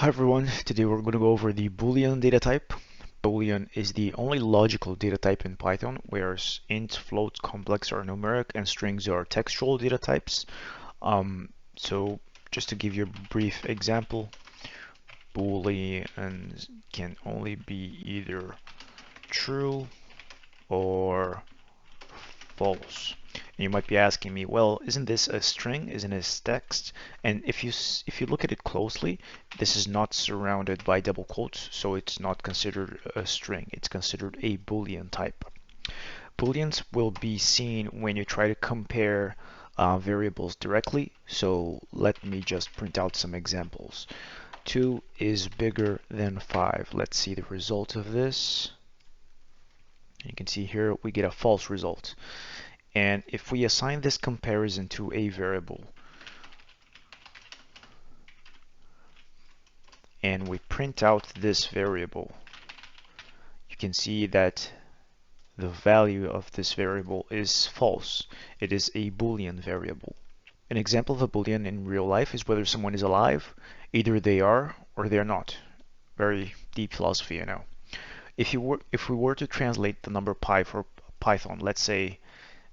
Hi everyone, today we're going to go over the Boolean data type. Boolean is the only logical data type in Python, whereas int, float, complex are numeric, and strings are textual data types. So just to give you a brief example, Boolean can only be either true or false. And you might be asking me, well, isn't this a string? Isn't this text? And if you look at it closely, this is not surrounded by double quotes, so it's not considered a string. It's considered a Boolean type. Booleans will be seen when you try to compare variables directly. So let me just print out some examples. 2 is bigger than 5. Let's see the result of this. You can see here we get a false result. And if we assign this comparison to a variable and we print out this variable, you can see that the value of this variable is false. It is a Boolean variable. An example of a Boolean in real life is whether someone is alive. Either they are or they're not. Very deep philosophy, I know. If we were to translate the number pi for Python, let's say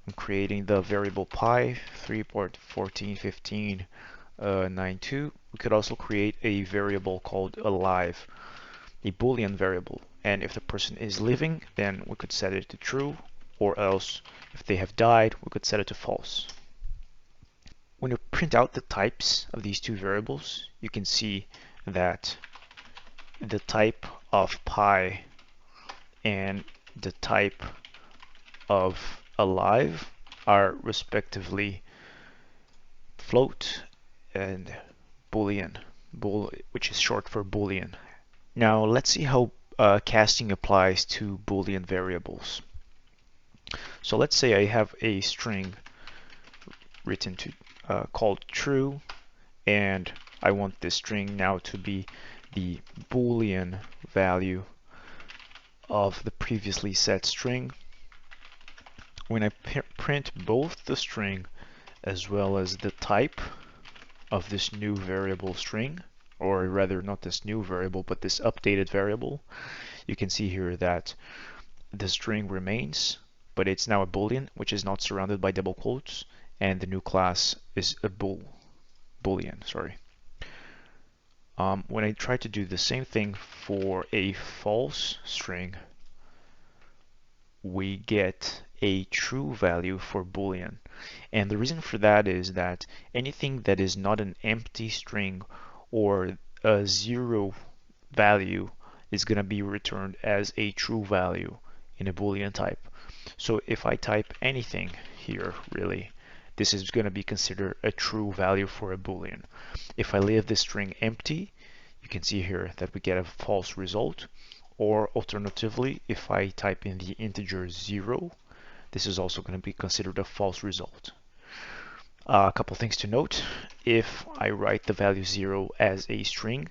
I'm creating the variable pi 3.141592. We could also create a variable called alive, a Boolean variable. And if the person is living, then we could set it to true, or else if they have died, we could set it to false. When you print out the types of these two variables, you can see that the type of pi and the type of alive are respectively float and Boolean, which is short for Boolean. Now let's see how casting applies to Boolean variables. So let's say I have a string written to called true, and I want this string now to be the Boolean value of the previously set string. When I print both the string as well as the type of this new variable string, or rather not this new variable but this updated variable, you can see here that the string remains, but it's now a Boolean, which is not surrounded by double quotes, and the new class is a Boolean. When I try to do the same thing for a false string, we get a true value for Boolean. And the reason for that is that anything that is not an empty string or a zero value is going to be returned as a true value in a Boolean type. So if I type anything here, really, this is going to be considered a true value for a Boolean. If I leave this string empty, you can see here that we get a false result. Or alternatively, if I type in the integer 0, this is also going to be considered a false result. A couple things to note. If I write the value 0 as a string,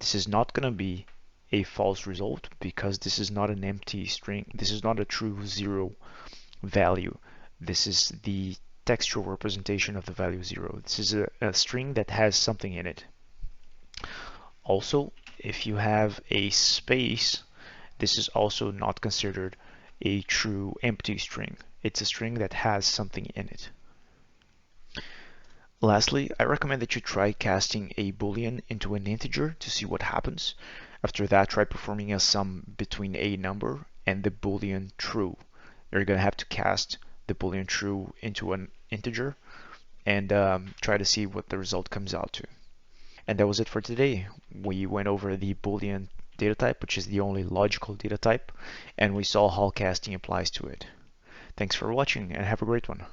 this is not going to be a false result because this is not an empty string. This is not a true 0 value. This is the textual representation of the value 0. This is a string that has something in it. Also, if you have a space, this is also not considered a true empty string. It's a string that has something in it. Lastly, I recommend that you try casting a Boolean into an integer to see what happens. After that, try performing a sum between a number and the Boolean true. You're going to have to cast the Boolean true into an integer and try to see what the result comes out to. And that was it for today. We went over the Boolean data type, which is the only logical data type, and we saw how casting applies to it. Thanks for watching and have a great one.